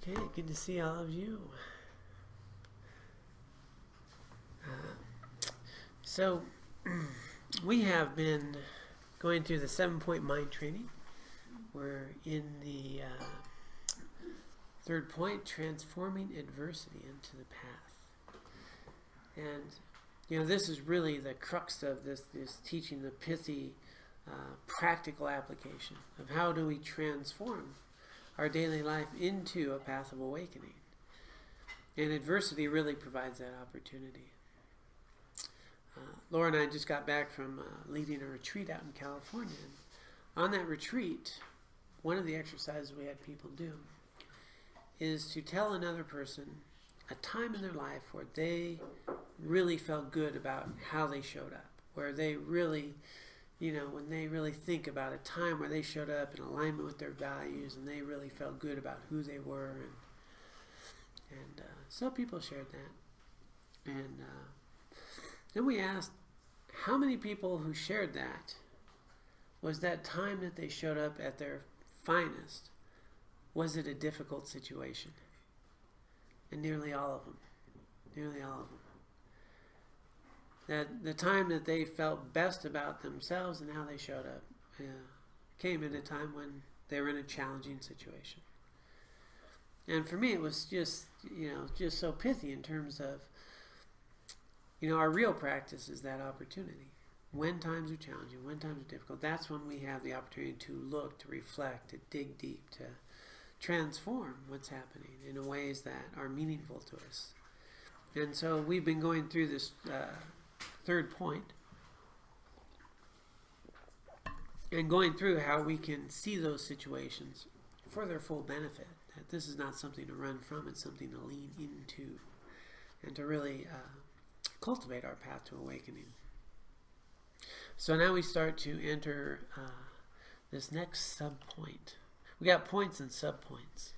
Okay, good to see all of you. So, we have been going through the 7-point mind training. We're in the third point, transforming adversity into the path. And, this is really the crux of this teaching, the pithy, practical application of how do we transform our daily life into a path of awakening. And adversity really provides that opportunity. Laura and I just got back from leading a retreat out in California. And on that retreat, one of the exercises we had people do is to tell another person a time in their life where they really felt good about how they showed up, where they really, when they really think about a time where they showed up in alignment with their values and they really felt good about who they were. And some people shared that. And then we asked how many people who shared that was that time that they showed up at their finest, was it a difficult situation? And nearly all of them. That the time that they felt best about themselves and how they showed up came at a time when they were in a challenging situation. And for me, it was just so pithy in terms of, our real practice is that opportunity. When times are challenging, when times are difficult, that's when we have the opportunity to look, to reflect, to dig deep, to transform what's happening in ways that are meaningful to us. And so we've been going through this third point and going through how we can see those situations for their full benefit. That this is not something to run from, it's something to lean into and to really cultivate our path to awakening. So now we start to enter this next sub-point. We got points and sub-points.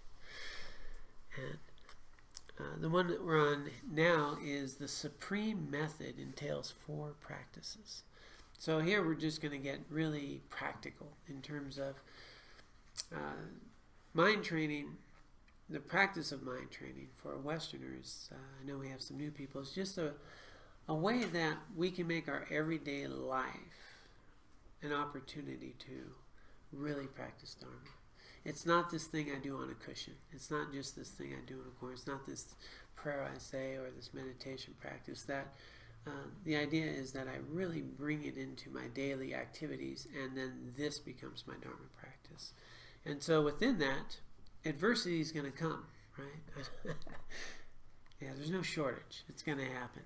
And the one that we're on now is the supreme method entails 4 practices. So here we're just going to get really practical in terms of mind training. The practice of mind training for Westerners, I know we have some new people, it's just a way that we can make our everyday life an opportunity to really practice Dharma. It's not this thing I do on a cushion. It's not just this thing I do in a corner. It's not this prayer I say or this meditation practice. That the idea is that I really bring it into my daily activities, and then this becomes my Dharma practice. And so within that, adversity is going to come, right? Yeah, there's no shortage. It's going to happen.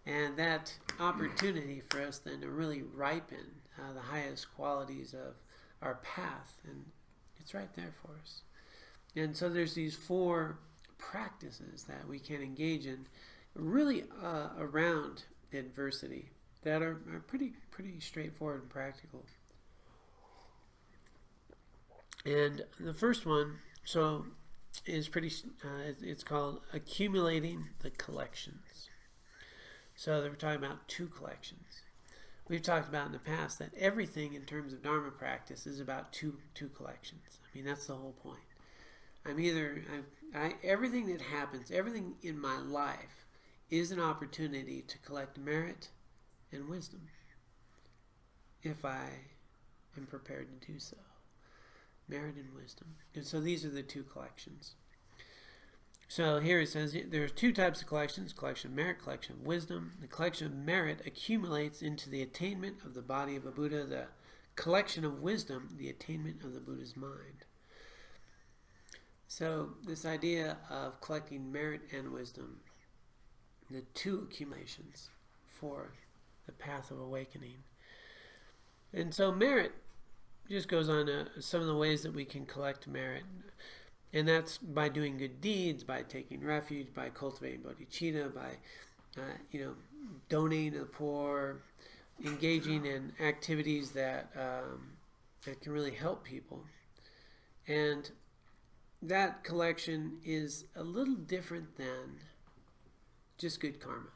And that opportunity for us then to really ripen the highest qualities of our path, and it's right there for us. And so there's these 4 practices that we can engage in really around adversity that are pretty straightforward and practical. And the first one, is it's called accumulating the collections. So we're talking about 2 collections. We've talked about in the past that everything in terms of Dharma practice is about two collections. I mean, that's the whole point. Everything that happens, everything in my life is an opportunity to collect merit and wisdom if I am prepared to do so. Merit and wisdom. And so these are the 2 collections. So here it says there are 2 types of collections: collection of merit, collection of wisdom. The collection of merit accumulates into the attainment of the body of a Buddha. The collection of wisdom, the attainment of the Buddha's mind. So this idea of collecting merit and wisdom, the 2 accumulations for the path of awakening. And so merit just goes on to some of the ways that we can collect merit. And that's by doing good deeds, by taking refuge, by cultivating bodhicitta, by donating to the poor, engaging in activities that can really help people. And that collection is a little different than just good karma.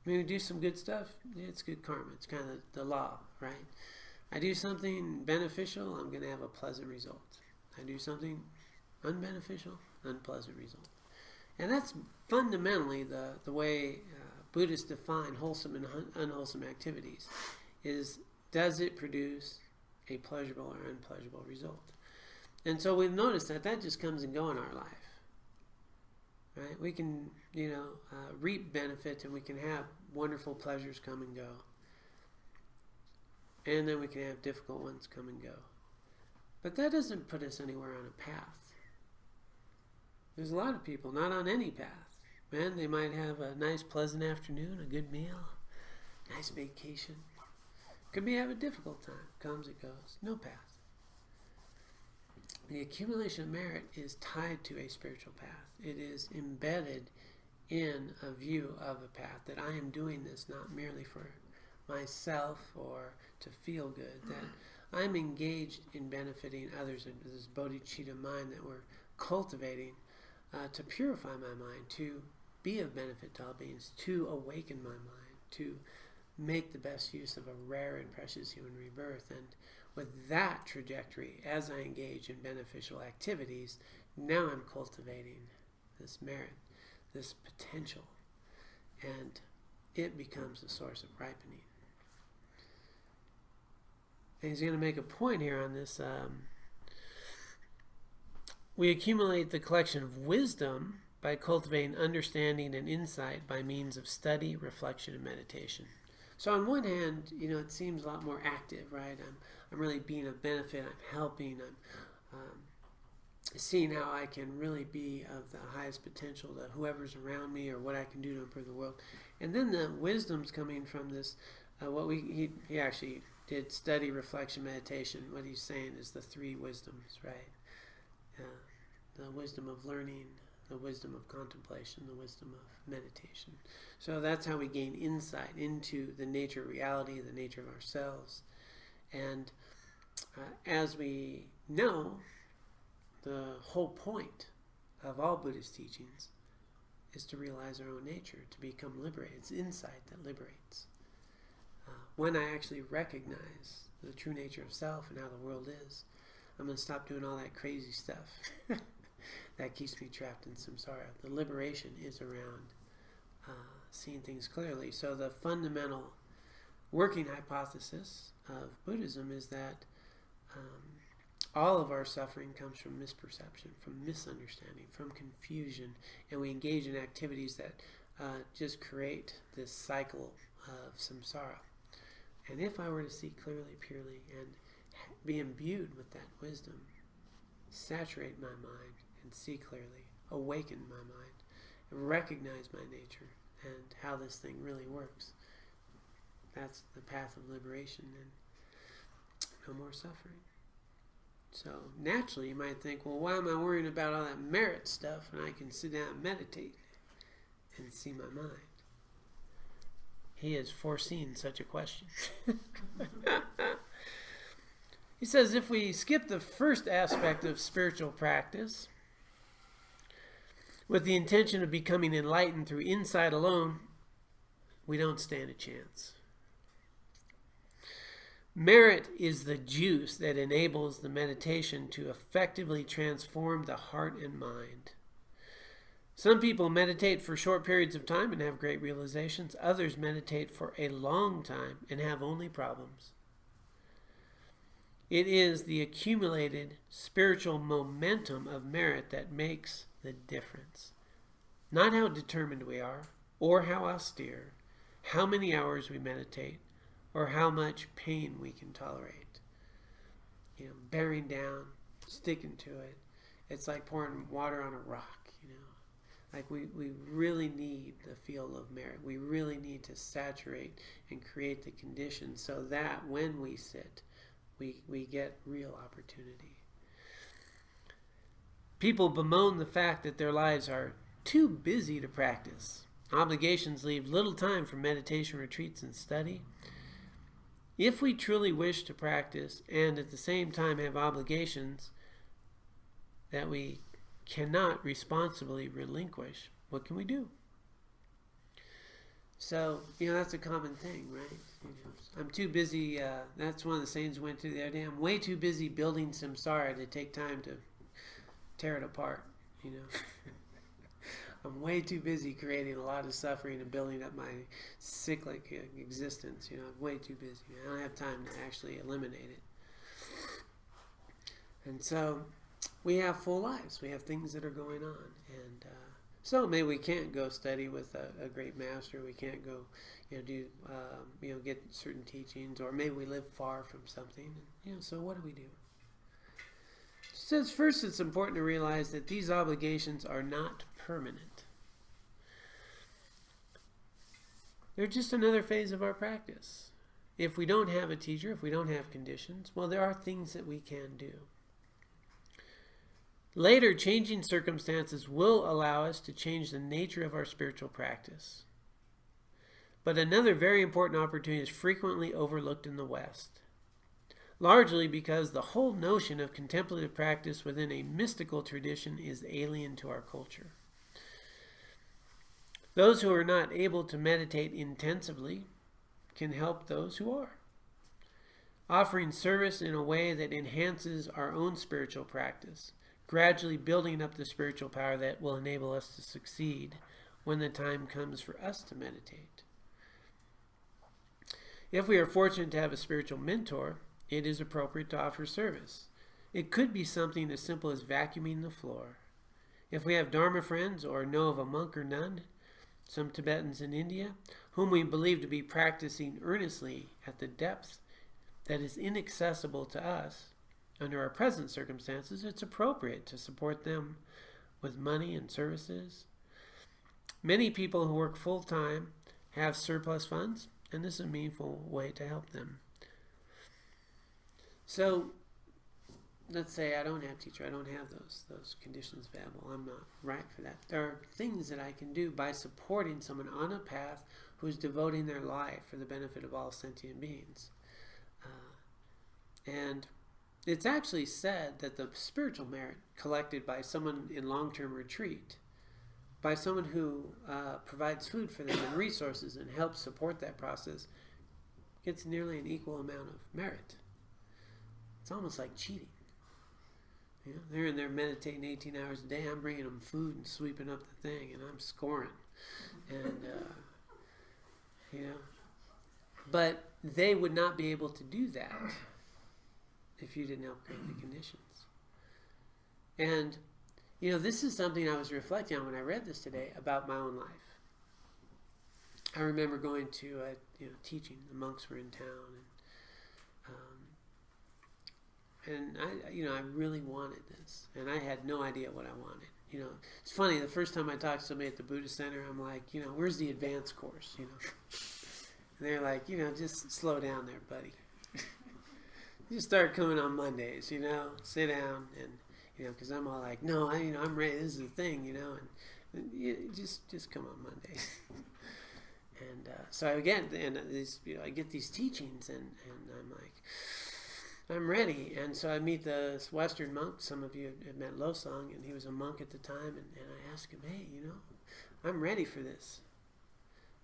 I mean, we do some good stuff, it's good karma. It's kind of the law, right? I do something beneficial, I'm going to have a pleasant result. I do something unbeneficial, unpleasant result. And that's fundamentally the way Buddhists define wholesome and unwholesome activities, is does it produce a pleasurable or unpleasurable result? And so we've noticed that just comes and goes in our life. Right? We can, reap benefit, and we can have wonderful pleasures come and go. And then we can have difficult ones come and go. But that doesn't put us anywhere on a path. There's a lot of people not on any path. Man, they might have a nice pleasant afternoon, a good meal, nice vacation. Could be have a difficult time. Comes, it goes. No path. The accumulation of merit is tied to a spiritual path. It is embedded in a view of a path, that I am doing this not merely for myself or to feel good, that I'm engaged in benefiting others, and this bodhicitta mind that we're cultivating to purify my mind, to be of benefit to all beings, to awaken my mind, to make the best use of a rare and precious human rebirth. And with that trajectory, as I engage in beneficial activities, now I'm cultivating this merit, this potential, and it becomes a source of ripening. And he's going to make a point here on this. We accumulate the collection of wisdom by cultivating understanding and insight by means of study, reflection, and meditation. So on one hand, it seems a lot more active, right? I'm really being of benefit. I'm helping. I'm seeing how I can really be of the highest potential to whoever's around me, or what I can do to improve the world. And then the wisdom's coming from this. He actually did study, reflection, meditation. What he's saying is the three wisdoms, right? The wisdom of learning, the wisdom of contemplation, the wisdom of meditation. So that's how we gain insight into the nature of reality, the nature of ourselves. And as we know, the whole point of all Buddhist teachings is to realize our own nature, to become liberated. It's insight that liberates. When I actually recognize the true nature of self and how the world is, I'm going to stop doing all that crazy stuff that keeps me trapped in samsara. The liberation is around seeing things clearly. So the fundamental working hypothesis of Buddhism is that all of our suffering comes from misperception, from misunderstanding, from confusion, and we engage in activities that just create this cycle of samsara. And if I were to see clearly, purely, and be imbued with that wisdom, saturate my mind and see clearly, awaken my mind, and recognize my nature and how this thing really works, that's the path of liberation and no more suffering. So naturally you might think, well, why am I worrying about all that merit stuff when I can sit down and meditate and see my mind? He has foreseen such a question. He says, if we skip the first aspect of spiritual practice with the intention of becoming enlightened through insight alone, we don't stand a chance. Merit is the juice that enables the meditation to effectively transform the heart and mind. Some people meditate for short periods of time and have great realizations. Others meditate for a long time and have only problems. It is the accumulated spiritual momentum of merit that makes the difference. Not how determined we are, or how austere, how many hours we meditate, or how much pain we can tolerate. Bearing down, sticking to it. It's like pouring water on a rock, Like we really need the field of merit. We really need to saturate and create the conditions so that when we sit, we get real opportunity. People bemoan the fact that their lives are too busy to practice. Obligations leave little time for meditation retreats and study. If we truly wish to practice and at the same time have obligations that we cannot responsibly relinquish, what can we do? So, that's a common thing, right? I'm too busy, that's one of the sayings we went through the other day. I'm way too busy building samsara to take time to tear it apart, you know. I'm way too busy creating a lot of suffering and building up my cyclic existence. You know, I'm way too busy. I don't have time to actually eliminate it. And so we have full lives. We have things that are going on. And so maybe we can't go study with a great master. We can't go, do, get certain teachings. Or maybe we live far from something. And, so what do? So first, it's important to realize that these obligations are not permanent. They're just another phase of our practice. If we don't have a teacher, if we don't have conditions, well, there are things that we can do. Later, changing circumstances will allow us to change the nature of our spiritual practice. But another very important opportunity is frequently overlooked in the West, largely because the whole notion of contemplative practice within a mystical tradition is alien to our culture. Those who are not able to meditate intensively can help those who are, offering service in a way that enhances our own spiritual practice, gradually building up the spiritual power that will enable us to succeed when the time comes for us to meditate. If we are fortunate to have a spiritual mentor, it is appropriate to offer service. It could be something as simple as vacuuming the floor. If we have Dharma friends or know of a monk or nun, some Tibetans in India, whom we believe to be practicing earnestly at the depth that is inaccessible to us, under our present circumstances, it's appropriate to support them with money and services. Many people who work full-time have surplus funds, and this is a meaningful way to help them. So, let's say I don't have a teacher, I don't have those conditions available, I'm not right for that. There are things that I can do by supporting someone on a path who's devoting their life for the benefit of all sentient beings. And it's actually said that the spiritual merit collected by someone in long-term retreat, by someone who provides food for them and resources and helps support that process, gets nearly an equal amount of merit. It's almost like cheating. They're in there meditating 18 hours a day. I'm bringing them food and sweeping up the thing, and I'm scoring. And, but they would not be able to do that if you didn't help create the conditions. And, this is something I was reflecting on when I read this today about my own life. I remember going to, teaching. The monks were in town, and I really wanted this, and I had no idea what I wanted. It's funny, the first time I talked to somebody at the Buddhist Center, I'm like, where's the advanced course, And they're like, just slow down there, buddy. You start coming on Mondays, sit down, and, because I'm all like, no, I'm ready, this is the thing, and just come on Mondays. And so I get, I get these teachings, and I'm like, I'm ready. And so I meet this Western monk. Some of you have met Losang, and he was a monk at the time. And I asked him, hey, I'm ready for this.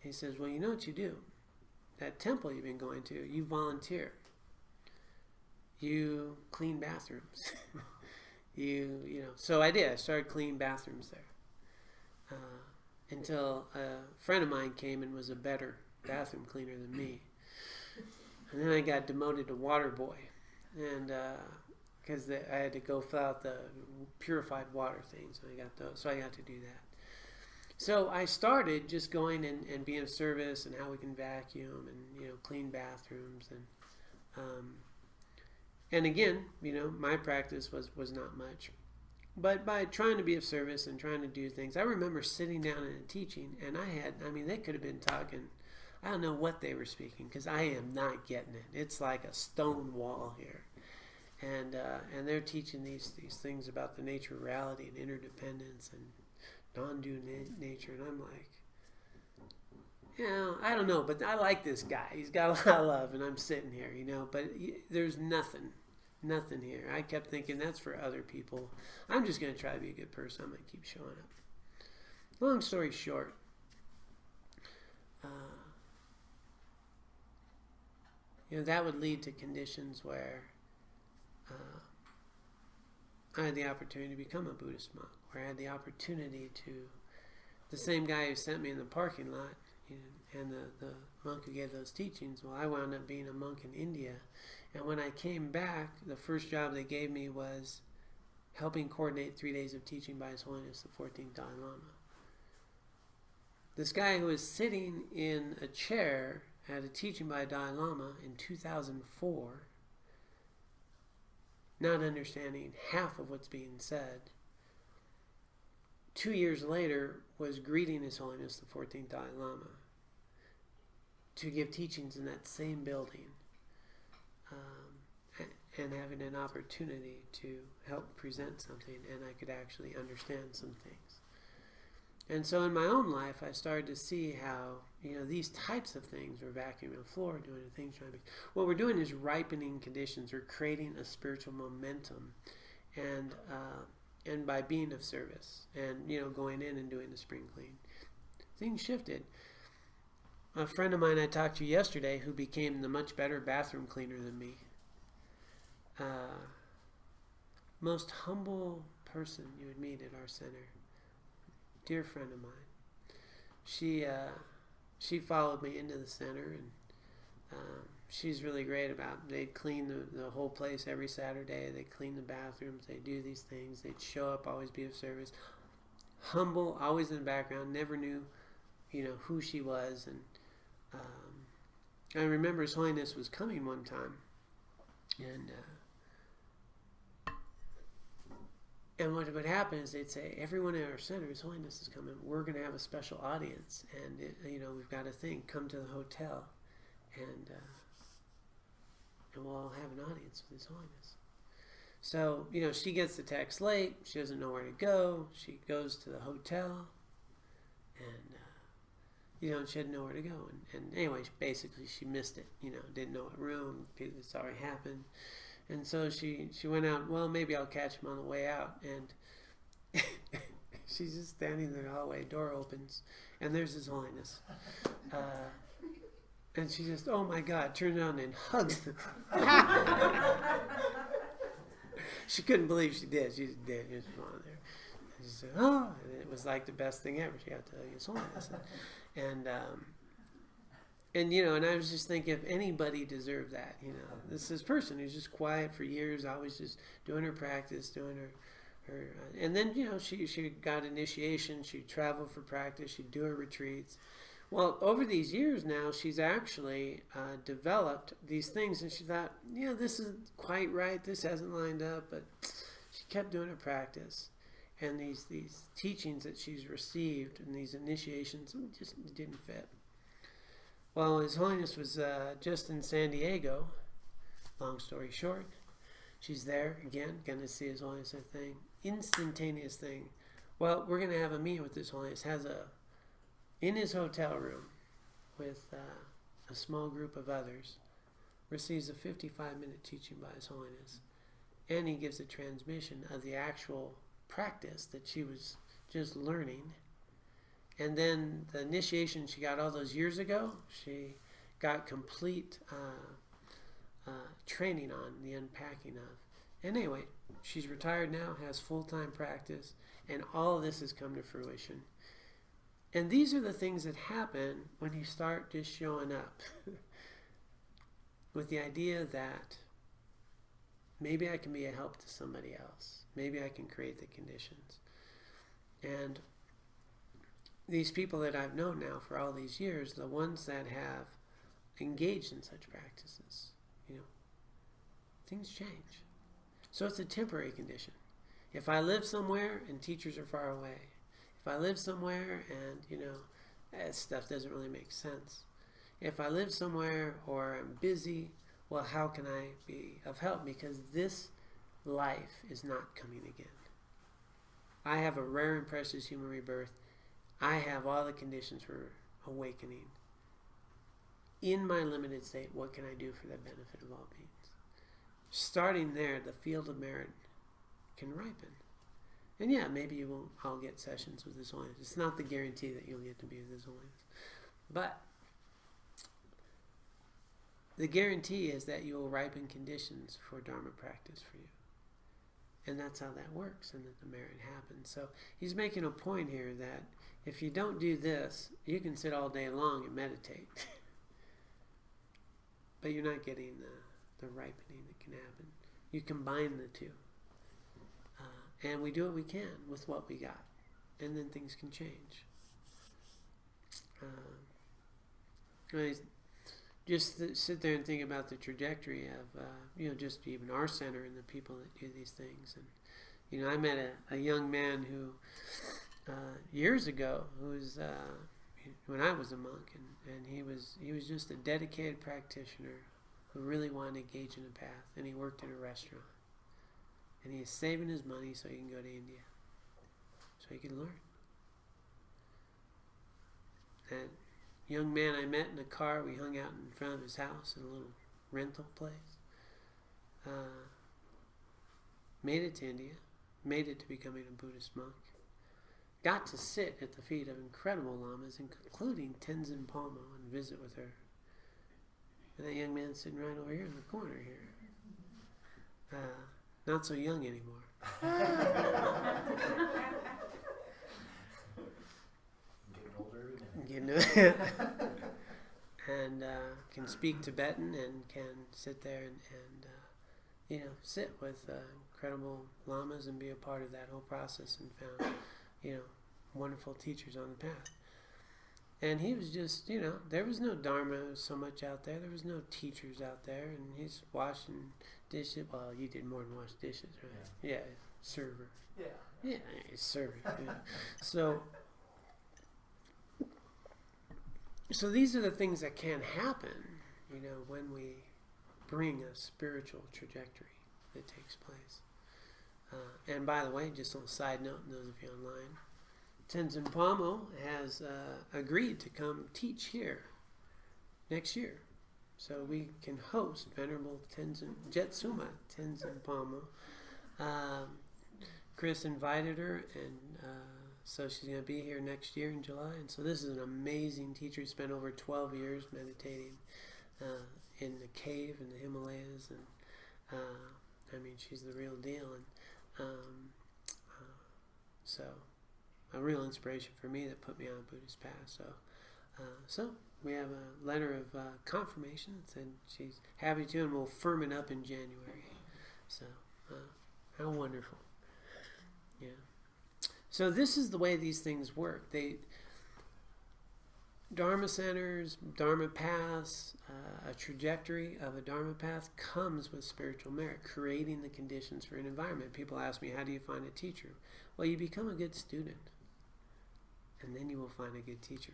He says, well, you know what you do? That temple you've been going to, you volunteer. You clean bathrooms. So I did. I started cleaning bathrooms there. Until a friend of mine came and was a better bathroom cleaner than me. And then I got demoted to water boy. And because I had to go fill out the purified water things, and I got those, so I got to do that. So I started just going and being of service, and how we can vacuum and clean bathrooms, and again, my practice was not much, but by trying to be of service and trying to do things, I remember sitting down in a teaching, and they could have been talking. I don't know what they were speaking, because I am not getting it. It's like a stone wall here. And they're teaching these things about the nature of reality and interdependence and non-dual nature. And I'm like, I don't know, but I like this guy. He's got a lot of love, and I'm sitting here, but there's nothing here. I kept thinking that's for other people. I'm just going to try to be a good person. I'm going to keep showing up. Long story short, that would lead to conditions where I had the opportunity to become a Buddhist monk, where I had the opportunity to, the same guy who sent me in the parking lot, and the monk who gave those teachings, well, I wound up being a monk in India. And when I came back, the first job they gave me was helping coordinate 3 days of teaching by His Holiness the 14th Dalai Lama. This guy who was sitting in a chair at a teaching by Dalai Lama in 2004, not understanding half of what's being said, 2 years later was greeting His Holiness the 14th Dalai Lama to give teachings in that same building, and having an opportunity to help present something, and I could actually understand some things. And so in my own life, I started to see how, these types of things, we're vacuuming the floor, doing things, what we're doing is ripening conditions. We're creating a spiritual momentum, and by being of service, and going in and doing the spring clean, things shifted. A friend of mine I talked to yesterday, who became the much better bathroom cleaner than me, most humble person you would meet at our center, dear friend of mine. She followed me into the center, and she's really great about, they'd clean the whole place every Saturday. They clean the bathrooms, they do these things, they'd show up, always be of service, humble, always in the background, never knew who she was. And I remember His Holiness was coming one time, and what would happen is they'd say, everyone at our center, His Holiness is coming, we're going to have a special audience, and we've got a thing, come to the hotel, and we'll all have an audience with His Holiness. So, she gets the text late, she doesn't know where to go, she goes to the hotel, and she had nowhere to go, and anyway, basically she missed it, didn't know what room, it's already happened. And so she went out, well, maybe I'll catch him on the way out. And she's just standing there in the hallway, door opens, and there's His Holiness. And she just, oh my God, turned around and hugged him. She couldn't believe she did. She just did. She was on there. And she said, oh, and it was like the best thing ever. She got to hug His Holiness. And I was just thinking, if anybody deserved that, this is this person who's just quiet for years, always just doing her practice, doing her and then, she got initiation, she'd travel for practice, she'd do her retreats. Well, over these years now, she's actually developed these things, and she thought, this isn't quite right, this hasn't lined up, but she kept doing her practice. And these teachings that she's received and these initiations just didn't fit. Well, His Holiness was just in San Diego. Long story short, she's there again, going to see His Holiness, I think. Instantaneous thing. Well, we're going to have a meeting with His Holiness. In his hotel room with a small group of others, receives a 55-minute teaching by His Holiness. And he gives a transmission of the actual practice that she was just learning. And then the initiation she got all those years ago, she got complete training on the unpacking of. And anyway, she's retired now, has full-time practice, and all of this has come to fruition. And these are the things that happen when you start just showing up with the idea that maybe I can be a help to somebody else. Maybe I can create the conditions. And these people that I've known now for all these years, the ones that have engaged in such practices, things change. So it's a temporary condition. If I live somewhere and teachers are far away, if I live somewhere and, that stuff doesn't really make sense. If I live somewhere or I'm busy, well, how can I be of help? Because this life is not coming again. I have a rare and precious human rebirth. I have all the conditions for awakening. In my limited state, what can I do for the benefit of all beings? Starting there, the field of merit can ripen. And yeah, maybe you won't all get sessions with His Holiness. It's not the guarantee that you'll get to be with His Holiness. But the guarantee is that you will ripen conditions for Dharma practice for you. And that's how that works, and that the merit happens. So he's making a point here that if you don't do this, you can sit all day long and meditate. But you're not getting the ripening that can happen. You combine the two. And we do what we can with what we got. And then things can change. Just sit there and think about the trajectory of, just even our center and the people that do these things. And, I met a young man who, years ago, who was, when I was a monk, and he was just a dedicated practitioner who really wanted to engage in a path, and he worked in a restaurant. And he is saving his money so he can go to India, so he can learn. That young man I met in a car, we hung out in front of his house in a little rental place. Made it to India, made it to becoming a Buddhist monk. Got to sit at the feet of incredible lamas, including Tenzin Palmo, and visit with her. And that young man's sitting right over here in the corner here. Not so young anymore. Getting older every day. And can speak Tibetan and can sit there and sit with incredible lamas and be a part of that whole process, and found, wonderful teachers on the path. And he was just, there was no Dharma so much out there. There was no teachers out there. And he's washing dishes. Well, you did more than wash dishes, right? Yeah, server. Yeah, server. Yeah. So these are the things that can happen, when we bring a spiritual trajectory that takes place. And by the way, just on a side note, and those of you online, Tenzin Palmo has agreed to come teach here next year. So we can host Venerable Jetsuma Tenzin Palmo. Chris invited her, and so she's going to be here next year in July. And so this is an amazing teacher. He spent over 12 years meditating in the cave in the Himalayas. And she's the real deal. And so a real inspiration for me that put me on a Buddhist path. So we have a letter of confirmation that said she's happy to, and we'll firm it up in January. So how wonderful. Yeah. So this is the way these things work. Dharma centers, Dharma paths, a trajectory of a Dharma path comes with spiritual merit, creating the conditions for an environment. People ask me, how do you find a teacher? Well, you become a good student, and then you will find a good teacher.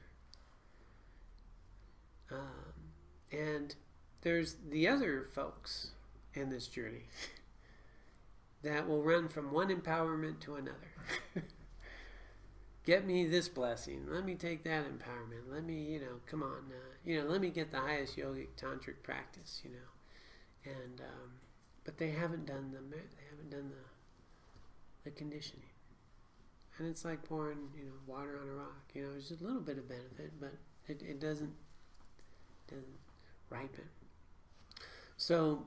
And there's the other folks in this journey that will run from one empowerment to another. Get me this blessing. Let me take that empowerment. Let me, come on. Let me get the highest yogic tantric practice. And but they haven't done the conditioning. And it's like pouring, water on a rock. There's a little bit of benefit, but it doesn't ripen. So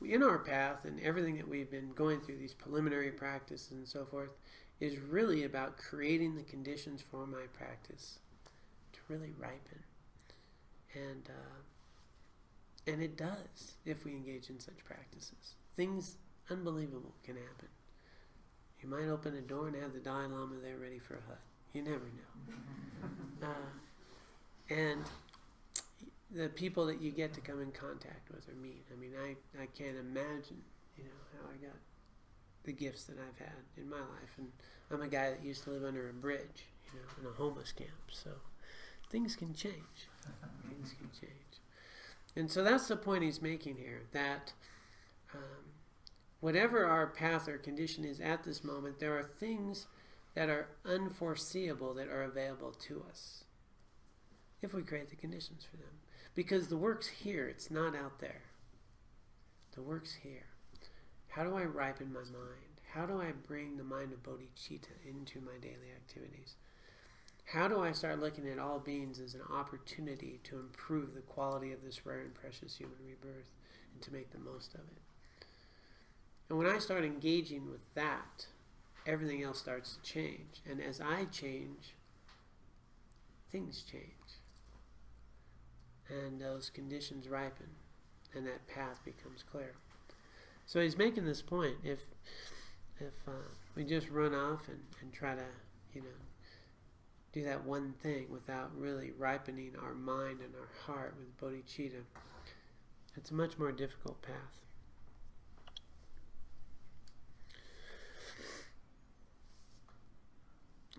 in our path and everything that we've been going through, these preliminary practices and so forth, is really about creating the conditions for my practice to really ripen. And it does if we engage in such practices. Things unbelievable can happen. You might open a door and have the Dalai Lama there ready for a hug. You never know. And the people that you get to come in contact with or meet. I can't imagine, how I got the gifts that I've had in my life. And I'm a guy that used to live under a bridge, in a homeless camp. So things can change. Things can change. And so that's the point he's making here, that whatever our path or condition is at this moment, there are things that are unforeseeable that are available to us if we create the conditions for them. Because the work's here, it's not out there. The work's here. How do I ripen my mind? How do I bring the mind of bodhicitta into my daily activities? How do I start looking at all beings as an opportunity to improve the quality of this rare and precious human rebirth and to make the most of it? And when I start engaging with that, everything else starts to change. And as I change, things change. And those conditions ripen. And that path becomes clear. So he's making this point. If we just run off and try to, do that one thing without really ripening our mind and our heart with bodhicitta, it's a much more difficult path.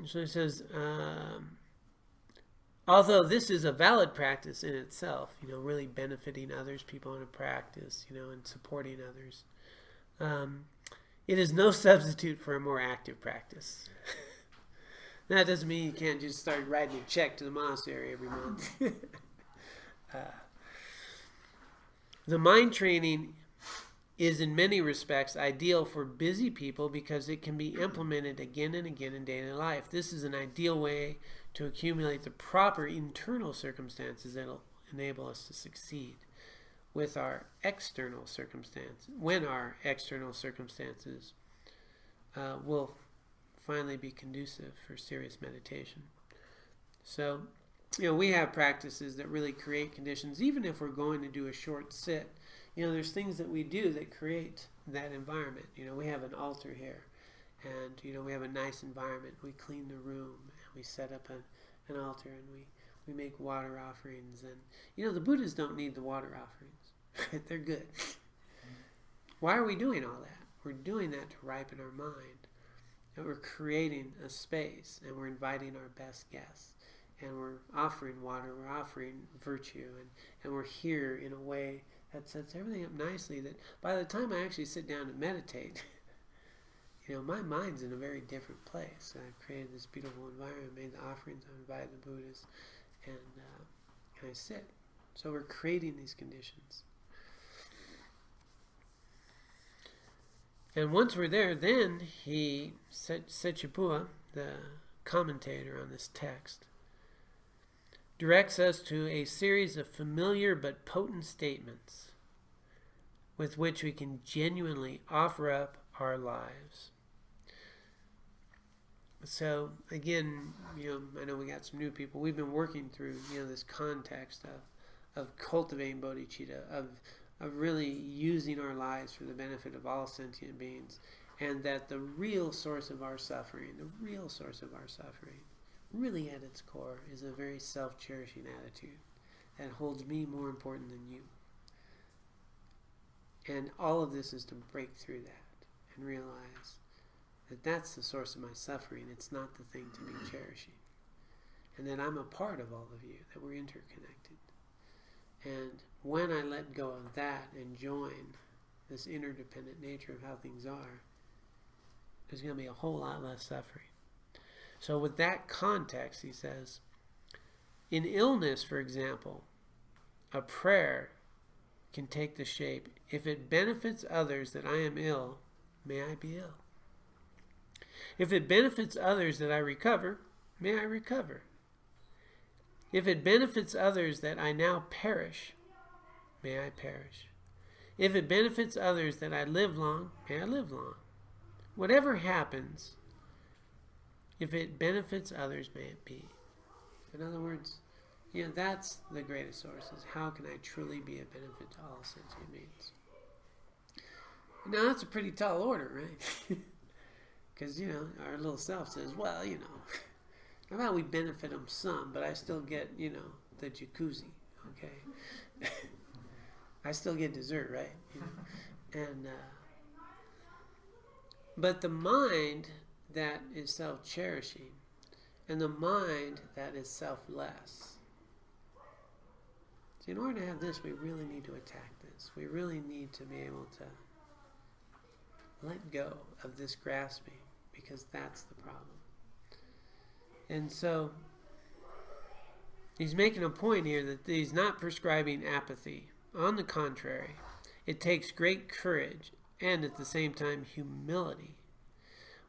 So he says, although this is a valid practice in itself, really benefiting others, people in a practice, and supporting others, it is no substitute for a more active practice. That doesn't mean you can't just start writing a check to the monastery every month. The mind training is in many respects ideal for busy people because it can be implemented again and again in daily life. This is an ideal way to accumulate the proper internal circumstances that will enable us to succeed with our external circumstances, when our external circumstances will finally be conducive for serious meditation. So, we have practices that really create conditions, even if we're going to do a short sit. There's things that we do that create that environment. We have an altar here, and, we have a nice environment. We clean the room, and we set up an altar, and we make water offerings. And, the Buddhists don't need the water offerings. They're good. Why are we doing all that? We're doing that to ripen our mind. And we're creating a space, and we're inviting our best guests. And we're offering water, we're offering virtue, and we're here in a way that sets everything up nicely, that by the time I actually sit down to meditate, my mind's in a very different place. I've created this beautiful environment, made the offerings, I've invited the Buddhists, and I sit. So we're creating these conditions. And once we're there, then Setchapua, the commentator on this text, directs us to a series of familiar but potent statements with which we can genuinely offer up our lives. So again, I know we got some new people. We've been working through, this context of cultivating bodhicitta, of really using our lives for the benefit of all sentient beings, and that the real source of our suffering, really at its core, is a very self-cherishing attitude that holds me more important than you. And all of this is to break through that and realize that that's the source of my suffering. It's not the thing to be cherishing. And that I'm a part of all of you, that we're interconnected. And when I let go of that and join this interdependent nature of how things are, there's going to be a whole lot less suffering. So with that context, he says, in illness, for example, a prayer can take the shape, if it benefits others that I am ill, may I be ill. If it benefits others that I recover, may I recover. If it benefits others that I now perish, may I perish. If it benefits others that I live long, may I live long. Whatever happens, if it benefits others, may it be. In other words, that's the greatest source, is how can I truly be a benefit to all sentient beings? Now, that's a pretty tall order, right? Because, our little self says, well, how about we benefit them some, but I still get, the jacuzzi, okay? I still get dessert, right? And, but the mind that is self-cherishing and the mind that is selfless. So in order to have this, we really need to attack this. We really need to be able to let go of this grasping, because that's the problem. And so he's making a point here that he's not prescribing apathy. On the contrary, it takes great courage and at the same time humility.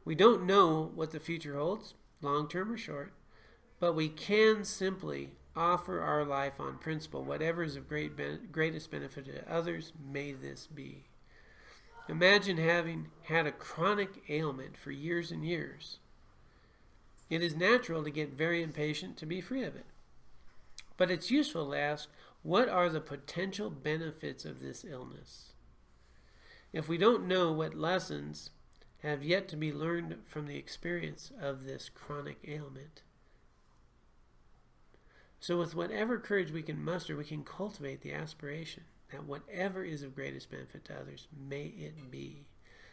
We don't know what the future holds, long-term or short, but we can simply offer our life on principle. Whatever is of greatest benefit to others, may this be. Imagine having had a chronic ailment for years and years. It is natural to get very impatient to be free of it. But it's useful to ask, what are the potential benefits of this illness? If we don't know what lessons have yet to be learned from the experience of this chronic ailment. So with whatever courage we can muster, we can cultivate the aspiration that whatever is of greatest benefit to others, may it be.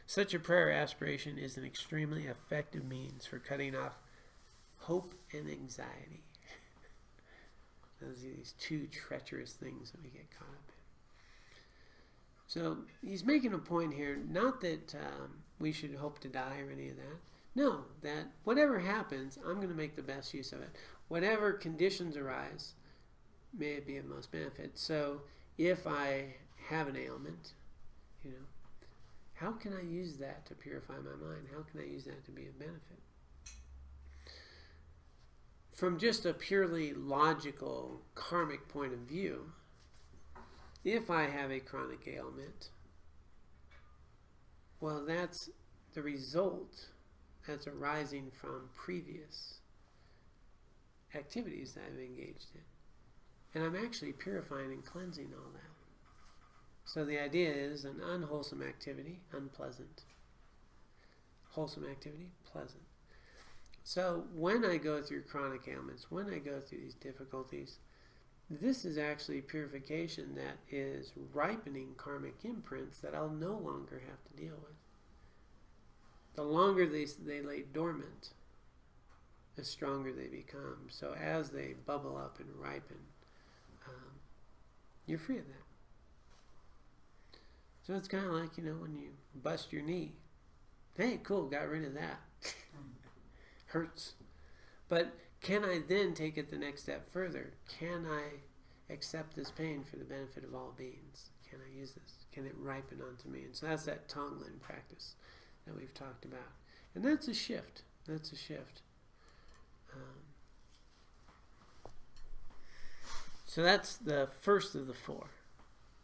Such a prayer aspiration is an extremely effective means for cutting off hope and anxiety. Those are these two treacherous things that we get caught up in. So he's making a point here, not that we should hope to die or any of that. No, that whatever happens, I'm going to make the best use of it. Whatever conditions arise, may it be of most benefit. So if I have an ailment, how can I use that to purify my mind? How can I use that to be of benefit? From just a purely logical, karmic point of view, if I have a chronic ailment, well, that's the result that's arising from previous activities that I've engaged in. And I'm actually purifying and cleansing all that. So the idea is an unwholesome activity, unpleasant. Wholesome activity, pleasant. So when I go through chronic ailments, when I go through these difficulties, this is actually purification that is ripening karmic imprints that I'll no longer have to deal with. The longer they lay dormant, the stronger they become. So as they bubble up and ripen, you're free of that. So it's kind of like, when you bust your knee. Hey, cool, got rid of that. Hurts. But can I then take it the next step further? Can I accept this pain for the benefit of all beings? Can I use this? Can it ripen onto me? And so that's that Tonglen practice that we've talked about. And that's a shift. That's a shift. So that's the first of the four,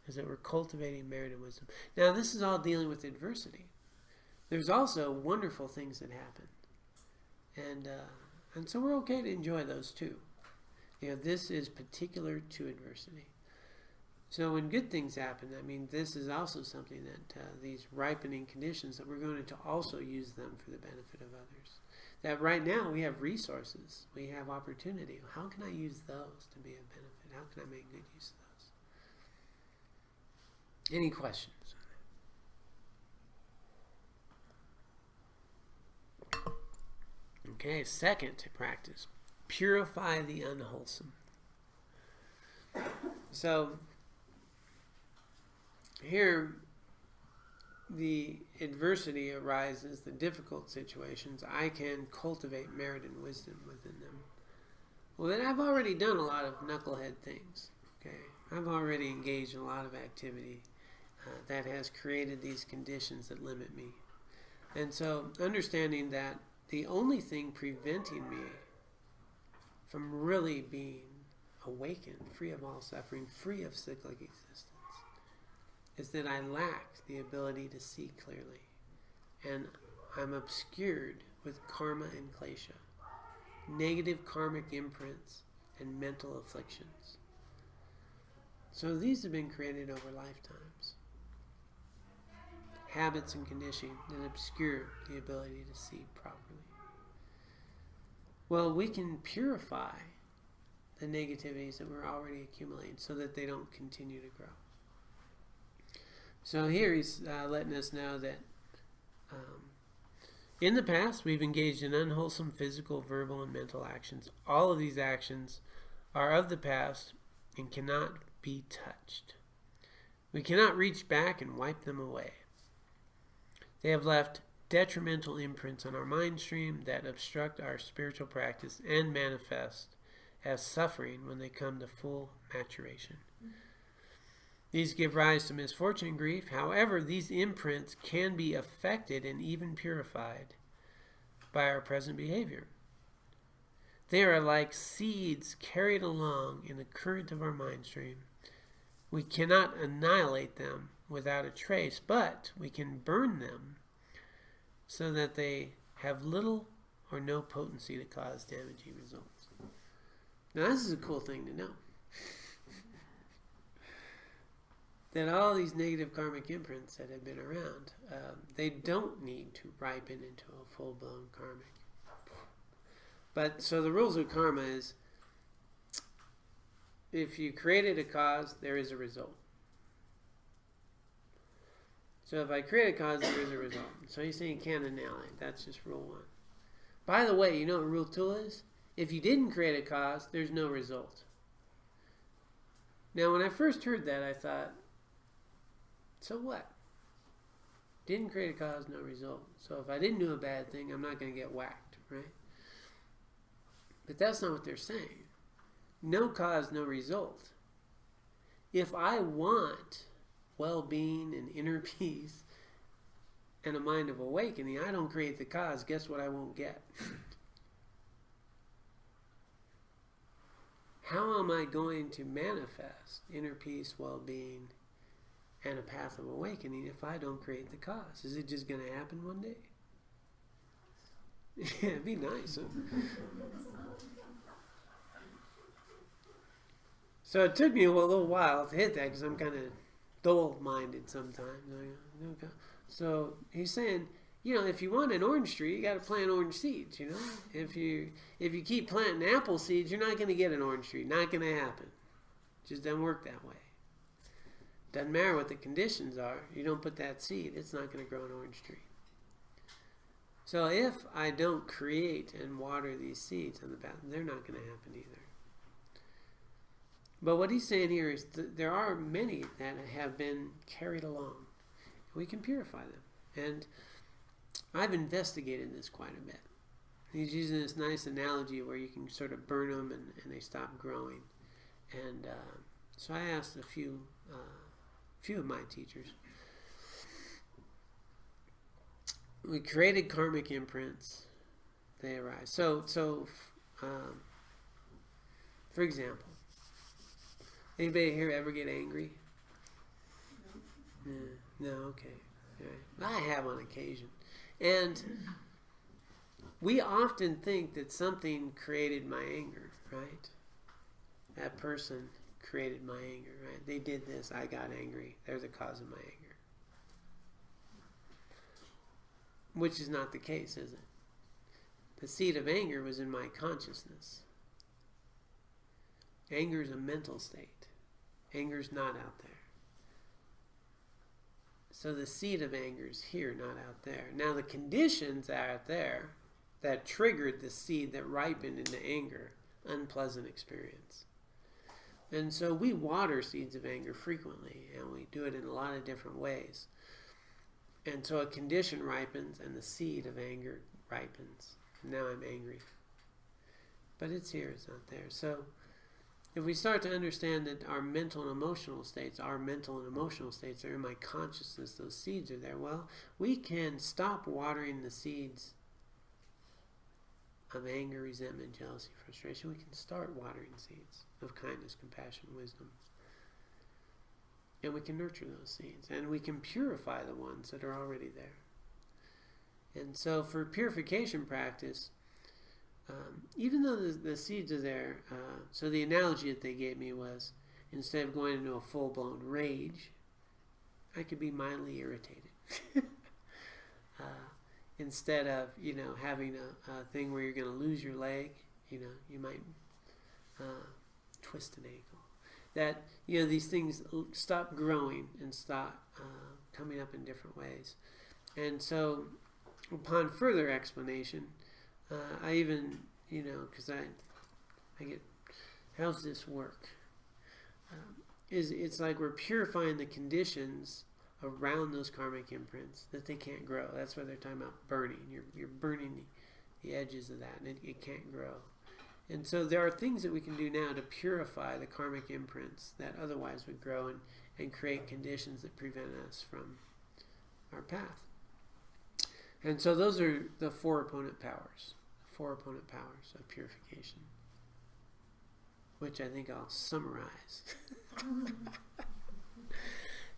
is that we're cultivating merit and wisdom. Now, this is all dealing with adversity. There's also wonderful things that happen. And so we're okay to enjoy those too. This is particular to adversity. So when good things happen, this is also something that these ripening conditions, that we're going to also use them for the benefit of others. That right now we have resources, we have opportunity. How can I use those to be of benefit? How can I make good use of those? Any questions? Okay, second to practice, purify the unwholesome. So here the adversity arises, the difficult situations, I can cultivate merit and wisdom within them. Well, then I've already done a lot of knucklehead things. Okay, I've already engaged in a lot of activity that has created these conditions that limit me. And so understanding that the only thing preventing me from really being awakened, free of all suffering, free of cyclic existence, is that I lack the ability to see clearly. And I'm obscured with karma and klesha, negative karmic imprints and mental afflictions. So these have been created over lifetimes. Habits and conditioning that obscure the ability to see properly. Well, we can purify the negativities that we're already accumulating so that they don't continue to grow. So here he's letting us know that in the past we've engaged in unwholesome physical, verbal, and mental actions. All of these actions are of the past and cannot be touched. We cannot reach back and wipe them away. They have left detrimental imprints on our mind stream that obstruct our spiritual practice and manifest as suffering when they come to full maturation. These give rise to misfortune and grief. However, these imprints can be affected and even purified by our present behavior. They are like seeds carried along in the current of our mind stream. We cannot annihilate them without a trace, but we can burn them so that they have little or no potency to cause damaging results. Now this is a cool thing to know. That all these negative karmic imprints that have been around, they don't need to ripen into a full-blown karmic. But so the rules of karma is, if you created a cause, there is a result. So if I create a cause, there is a result. So you say you can't annihilate. That's just rule 1. By the way, you know what rule 2 is? If you didn't create a cause, there's no result. Now when I first heard that, I thought, so what? Didn't create a cause, no result. So if I didn't do a bad thing, I'm not going to get whacked, right? But that's not what they're saying. No cause, no result. If I want well-being and inner peace and a mind of awakening, I don't create the cause. Guess what I won't get? How am I going to manifest inner peace, well-being, and a path of awakening if I don't create the cause? Is it just going to happen one day? Yeah, it'd be nice. Huh? So it took me a little while to hit that because I'm kind of dull-minded sometimes. So he's saying, you know, if you want an orange tree, you got to plant orange seeds. You know, if you keep planting apple seeds, you're not going to get an orange tree. Not going to happen. It just doesn't work that way. Doesn't matter what the conditions are. You don't put that seed, it's not going to grow an orange tree. So if I don't create and water these seeds on the path, they're not going to happen either. But what he's saying here is there are many that have been carried along. We can purify them. And I've investigated this quite a bit. He's using this nice analogy where you can sort of burn them and they stop growing. And so I asked a few of my teachers. We created karmic imprints. They arise. So for example, anybody here ever get angry? No, okay. Right. I have on occasion. And we often think that something created my anger, right? That person created my anger, right? They did this, I got angry. They're the cause of my anger. Which is not the case, is it? The seed of anger was in my consciousness. Anger is a mental state. Anger is not out there. So the seed of anger is here, not out there. Now the conditions are out there that triggered the seed that ripened into anger, unpleasant experience. And so we water seeds of anger frequently, and we do it in a lot of different ways. And so a condition ripens, and the seed of anger ripens. Now I'm angry. But it's here, it's not there. So if we start to understand that our mental and emotional states are in my consciousness, those seeds are there, well, we can stop watering the seeds of anger, resentment, jealousy, frustration. We can start watering seeds of kindness, compassion, wisdom. And we can nurture those seeds. And we can purify the ones that are already there. And so for purification practice, even though the seeds are there, so the analogy that they gave me was, instead of going into a full-blown rage, I could be mildly irritated. Instead of, having a thing where you're going to lose your leg, you might twist an ankle. That, these things stop growing and stop coming up in different ways. And so, upon further explanation, I even, because I get, how's this work? It's like we're purifying the conditions around those karmic imprints that they can't grow. That's why they're talking about burning. You're burning the edges of that, and it can't grow. And so there are things that we can do now to purify the karmic imprints that otherwise would grow and create conditions that prevent us from our path. And so those are the four opponent powers of purification, which I think I'll summarize.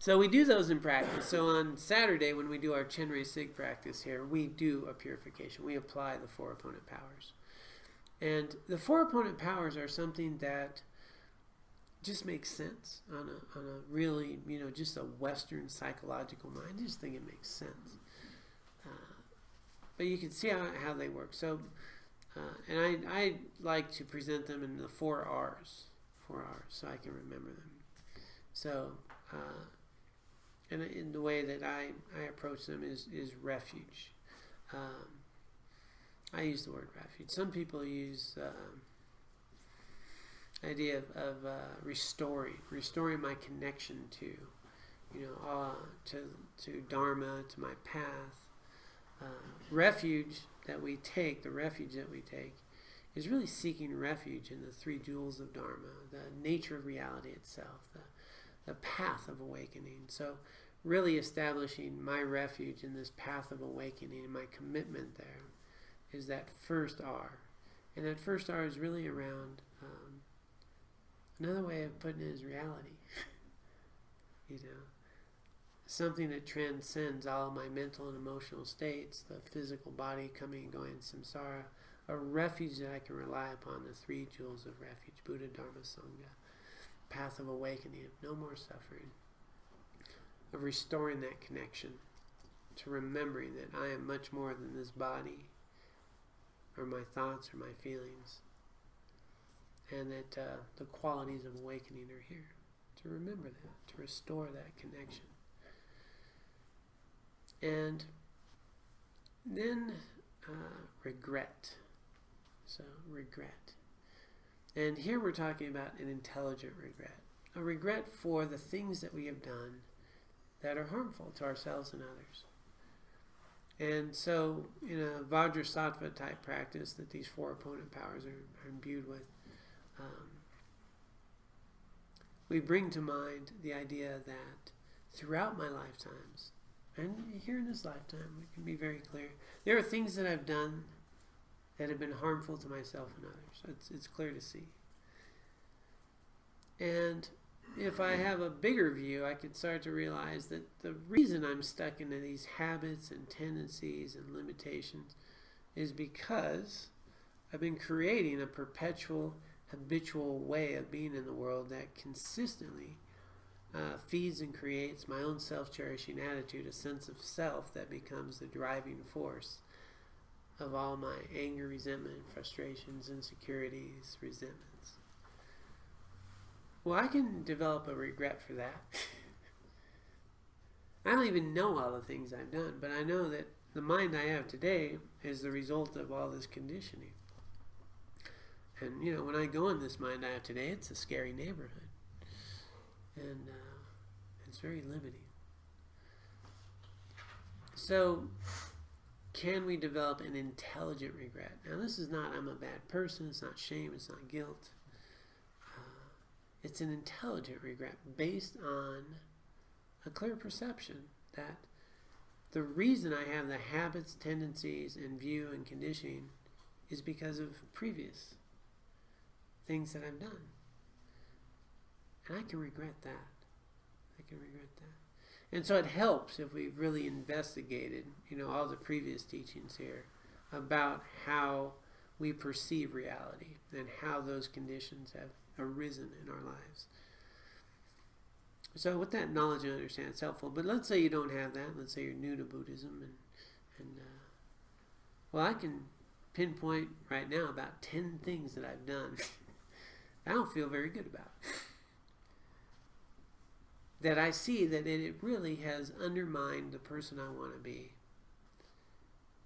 So we do those in practice. So on Saturday, when we do our Chenrei Sig practice here, we do a purification. We apply the four opponent powers. And the four opponent powers are something that just makes sense on a really, just a Western psychological mind. I just think it makes sense. But you can see how they work. So, and I like to present them in the 4 R's, so I can remember them. So, and in the way that I approach them is refuge. I use the word refuge. Some people use idea of restoring my connection to, to Dharma, to my path. The refuge that we take is really seeking refuge in the 3 jewels of Dharma, the nature of reality itself, the path of awakening. So really establishing my refuge in this path of awakening and my commitment there is that first R. And that first R is really around, another way of putting it is reality. Something that transcends all my mental and emotional states, the physical body coming and going in samsara, a refuge that I can rely upon, the 3 jewels of refuge, Buddha, Dharma, Sangha, path of awakening, of no more suffering, of restoring that connection, to remembering that I am much more than this body, or my thoughts, or my feelings, and that the qualities of awakening are here. To remember that, to restore that connection. And then regret. So regret. And here we're talking about an intelligent regret. A regret for the things that we have done that are harmful to ourselves and others. And so in a Vajrasattva type practice that these 4 opponent powers are imbued with, we bring to mind the idea that throughout my lifetimes, and here in this lifetime, we can be very clear, there are things that I've done that have been harmful to myself and others. It's clear to see. And if I have a bigger view, I could start to realize that the reason I'm stuck into these habits and tendencies and limitations is because I've been creating a perpetual, habitual way of being in the world that consistently feeds and creates my own self-cherishing attitude, a sense of self that becomes the driving force of all my anger, resentment, frustrations, insecurities, resentments. Well, I can develop a regret for that. I don't even know all the things I've done, but I know that the mind I have today is the result of all this conditioning. And, when I go in this mind I have today, it's a scary neighborhood. And it's very limiting. So, can we develop an intelligent regret? Now, this is not, I'm a bad person, it's not shame, it's not guilt. It's an intelligent regret based on a clear perception that the reason I have the habits, tendencies, and view and conditioning is because of previous things that I've done. And I can regret that. And so it helps if we've really investigated, all the previous teachings here about how we perceive reality and how those conditions have arisen in our lives. So with that knowledge and understanding, it's helpful. But let's say you don't have that. Let's say you're new to Buddhism, and I can pinpoint right now about 10 things that I've done I don't feel very good about. That I see that it really has undermined the person I want to be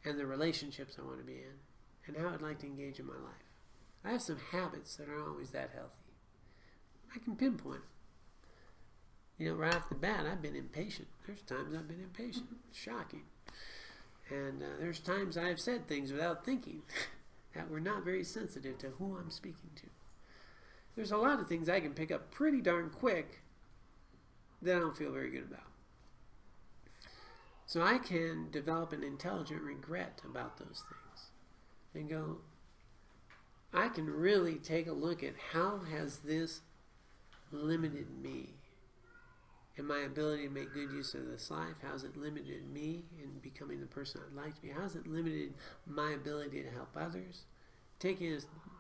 and the relationships I want to be in and how I'd like to engage in my life. I have some habits that aren't always that healthy. I can pinpoint them. Right off the bat, I've been impatient. There's times I've been impatient. It's shocking. And there's times I've said things without thinking that were not very sensitive to who I'm speaking to. There's a lot of things I can pick up pretty darn quick that I don't feel very good about. So I can develop an intelligent regret about those things and go, I can really take a look at how has this limited me And my ability to make good use of this life, how has it limited me in becoming the person I'd like to be? How has it limited my ability to help others? Taking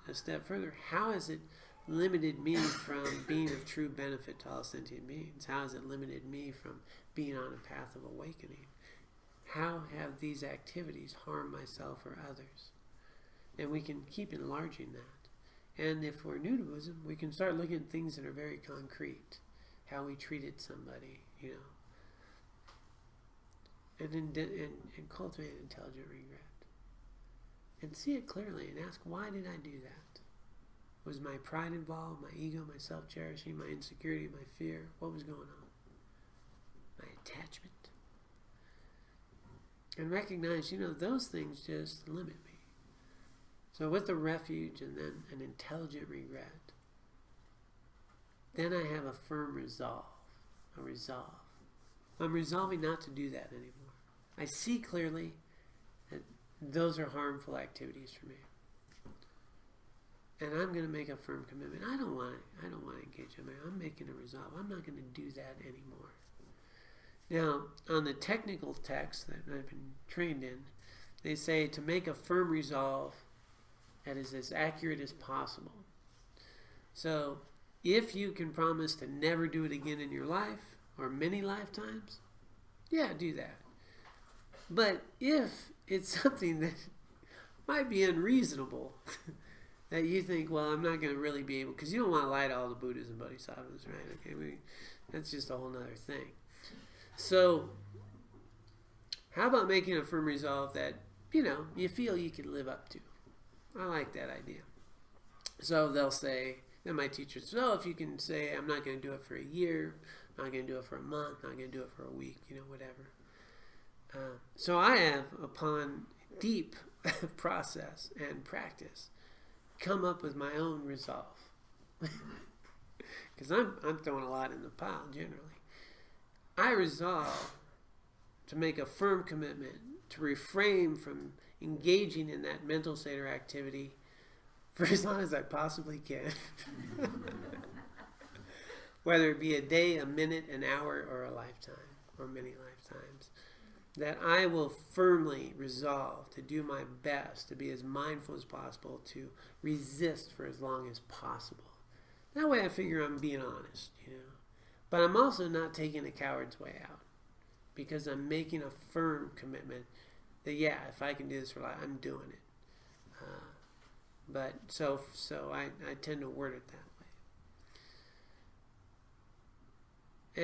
a step further, how has it limited me from being of true benefit to all sentient beings? How has it limited me from being on a path of awakening? How have these activities harmed myself or others? And we can keep enlarging that. And if we're new to Buddhism, we can start looking at things that are very concrete. How we treated somebody, and cultivate intelligent regret. And see it clearly and ask, why did I do that? Was my pride involved, my ego, my self-cherishing, my insecurity, my fear? What was going on? My attachment? And recognize, those things just limit me. So with the refuge and then an intelligent regret, then I have a firm resolve, a resolve. I'm resolving not to do that anymore. I see clearly that those are harmful activities for me. And I'm going to make a firm commitment. I don't want to engage in that. I'm making a resolve. I'm not going to do that anymore. Now, on the technical text that I've been trained in, they say to make a firm resolve that is as accurate as possible. So, if you can promise to never do it again in your life, or many lifetimes, yeah, do that. But if it's something that might be unreasonable, that you think, well, I'm not going to really be able, because you don't want to lie to all the Buddhas and Bodhisattvas, right? Okay, that's just a whole other thing. So, how about making a firm resolve that, you feel you can live up to? I like that idea. So they'll say, then my teacher says, if you can say, I'm not going to do it for a year, I'm not going to do it for a month, I'm not going to do it for a week, whatever. So I have, upon deep process and practice, come up with my own resolve. Because I'm throwing a lot in the pile, generally. I resolve to make a firm commitment to refrain from engaging in that mental state or activity for as long as I possibly can. Whether it be a day, a minute, an hour, or a lifetime, or many lifetimes. That I will firmly resolve to do my best to be as mindful as possible, to resist for as long as possible. That way I figure I'm being honest, But I'm also not taking a coward's way out, because I'm making a firm commitment that, if I can do this for life, I'm doing it. But so I tend to word it that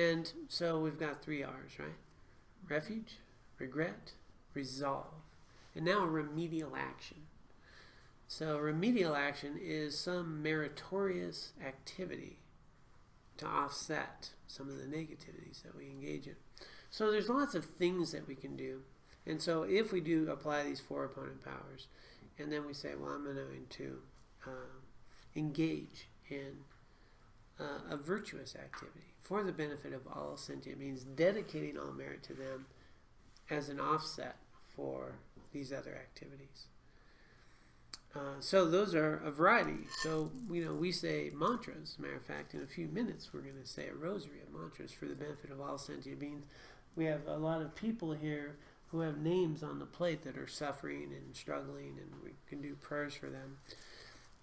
way. And so we've got 3 R's, right? Refuge, regret, resolve. And now remedial action. So remedial action is some meritorious activity to offset some of the negativities that we engage in. So there's lots of things that we can do. And so if we do apply these 4 opponent powers, and then we say, well, I'm going to engage in a virtuous activity for the benefit of all sentient beings, dedicating all merit to them as an offset for these other activities. So those are a variety. So, we say mantras. As a matter of fact, in a few minutes, we're going to say a rosary of mantras for the benefit of all sentient beings. We have a lot of people here who have names on the plate that are suffering and struggling, and we can do prayers for them.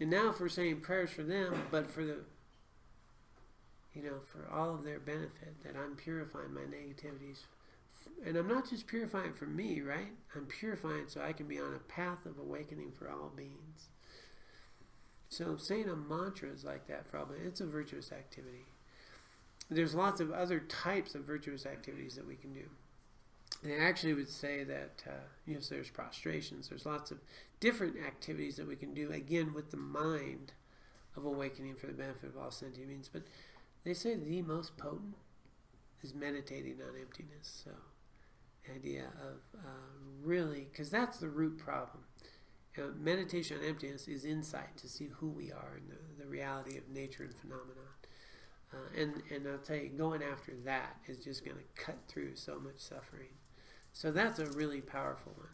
And now if we're saying prayers for them, but for the, for all of their benefit, that I'm purifying my negativities. And I'm not just purifying for me, right? I'm purifying so I can be on a path of awakening for all beings. So saying a mantra is like that for all beings. It's a virtuous activity. There's lots of other types of virtuous activities that we can do. They actually would say that, so there's prostrations. There's lots of different activities that we can do, again, with the mind of awakening for the benefit of all sentient beings. But they say the most potent is meditating on emptiness. So the idea of really, because that's the root problem. Meditation on emptiness is insight to see who we are and the reality of nature and phenomenon. And I'll tell you, going after that is just going to cut through so much suffering. So that's a really powerful one.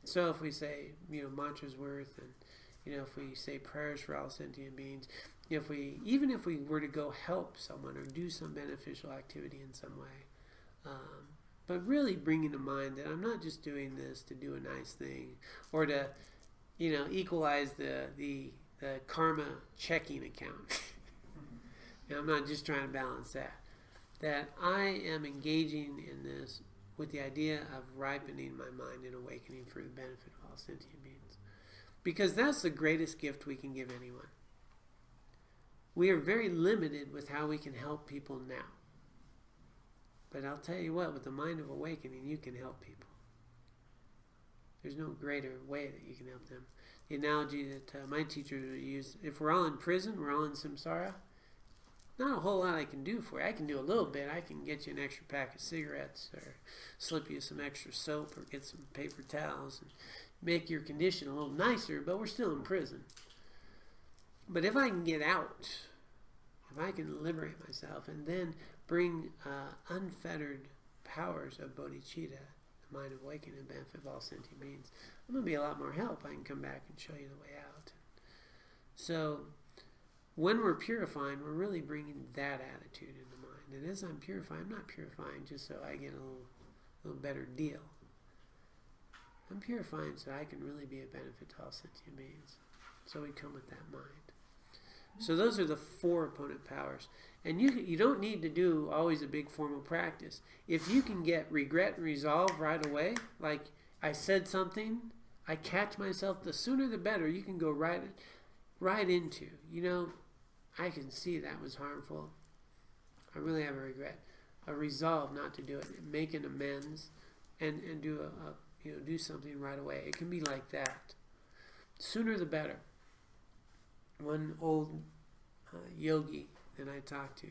So if we say, mantras worth, and if we say prayers for all sentient beings, even if we were to go help someone or do some beneficial activity in some way, but really bringing to mind that I'm not just doing this to do a nice thing or to, equalize the karma checking account. I'm not just trying to balance that. That I am engaging in this with the idea of ripening my mind and awakening for the benefit of all sentient beings. Because that's the greatest gift we can give anyone. We are very limited with how we can help people now. But I'll tell you what, with the mind of awakening, you can help people. There's no greater way that you can help them. The analogy that my teachers would use, if we're all in prison, we're all in samsara, not a whole lot I can do for you. I can do a little bit. I can get you an extra pack of cigarettes or slip you some extra soap or get some paper towels and make your condition a little nicer, but we're still in prison. But if I can get out, if I can liberate myself and then bring unfettered powers of bodhicitta, the mind of awakening and benefit of all sentient beings, I'm going to be a lot more help. I can come back and show you the way out. So when we're purifying, we're really bringing that attitude into mind. And as I'm purifying, I'm not purifying just so I get a little better deal. I'm purifying so I can really be a benefit to all sentient beings. So we come with that mind. So those are the 4 opponent powers. And you don't need to do always a big formal practice. If you can get regret and resolve right away, like I said something, I catch myself, the sooner the better. You can go right into, I can see that was harmful. I really have a regret. A resolve not to do it. Make an amends and do do something right away. It can be like that. Sooner the better. One old yogi that I talked to,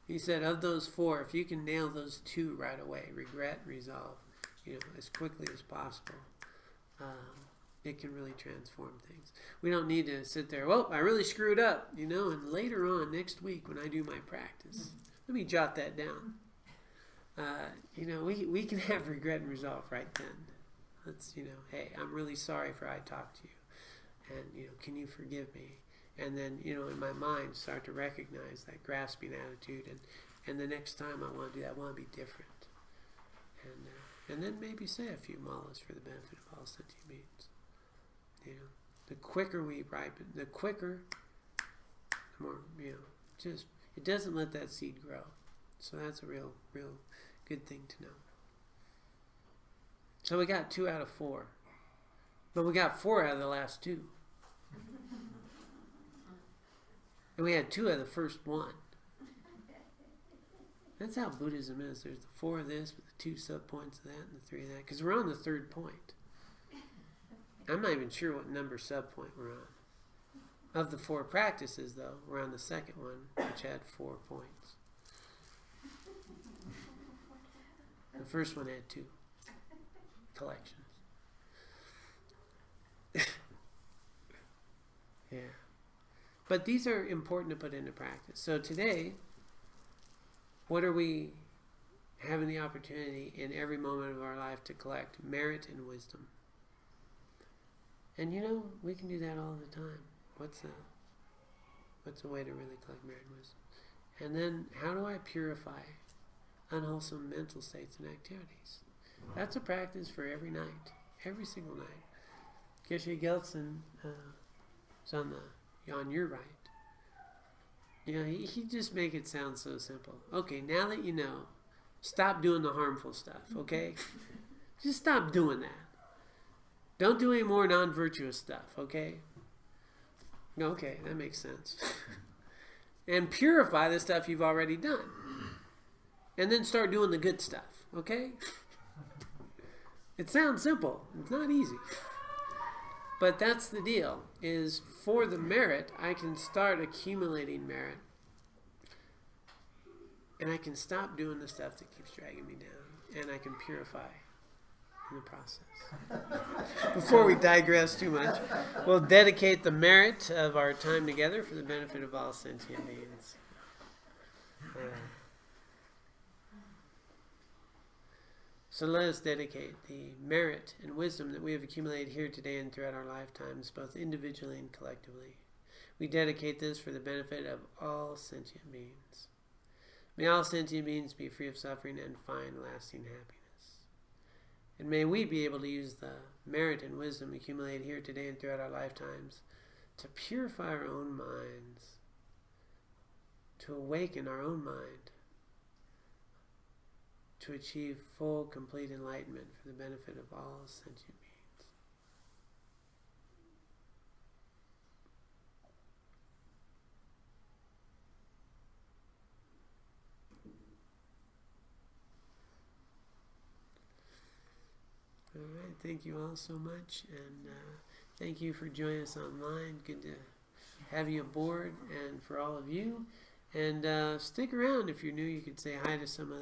he said, of those 4, if you can nail those 2 right away, regret, resolve, as quickly as possible, it can really transform things. We don't need to sit there, well, I really screwed up, and later on next week when I do my practice, let me jot that down. We can have regret and resolve right then. Let's, hey, I'm really sorry for I talked to you. And, can you forgive me? And then, in my mind, start to recognize that grasping attitude. And the next time I want to do that, I want to be different. And then maybe say a few malas for the benefit of all sentient beings. The quicker we ripen, the quicker, the more, just, it doesn't let that seed grow. So that's a real good thing to know. So we got 2 out of 4. But we got 4 out of the last 2. And we had 2 out of the first 1. That's how Buddhism is. There's the 4 of this, with the 2 sub-points of that, and the 3 of that. Because we're on the 3rd point. I'm not even sure what number sub-point we're on. Of the 4 practices, though, we're on the 2nd one, which had 4 points. The first one had 2 collections. Yeah. But these are important to put into practice. So today, what are we having the opportunity in every moment of our life to collect? Merit and wisdom. And we can do that all the time. What's a way to really collect merit and wisdom? And then, how do I purify unwholesome mental states and activities? That's a practice for every night, every single night. Geshe Gelsen is on your right. He just make it sound so simple. Okay, now that you know, stop doing the harmful stuff, okay? Just stop doing that. Don't do any more non-virtuous stuff, okay? Okay, that makes sense. And purify the stuff you've already done. And then start doing the good stuff, okay? It sounds simple. It's not easy. But that's the deal, is for the merit, I can start accumulating merit. And I can stop doing the stuff that keeps dragging me down. And I can purify in the process. Before we digress too much, we'll dedicate the merit of our time together for the benefit of all sentient beings. So let us dedicate the merit and wisdom that we have accumulated here today and throughout our lifetimes, both individually and collectively. We dedicate this for the benefit of all sentient beings. May all sentient beings be free of suffering and find lasting happiness. And may we be able to use the merit and wisdom accumulated here today and throughout our lifetimes to purify our own minds, to awaken our own mind, to achieve full, complete enlightenment for the benefit of all sentient beings. All right, thank you all so much, and thank you for joining us online. Good to have you aboard, and for all of you. And stick around if you're new. You could say hi to some of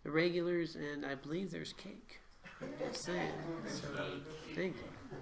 the regulars, and I believe there's cake. I'm just saying. So, thank you.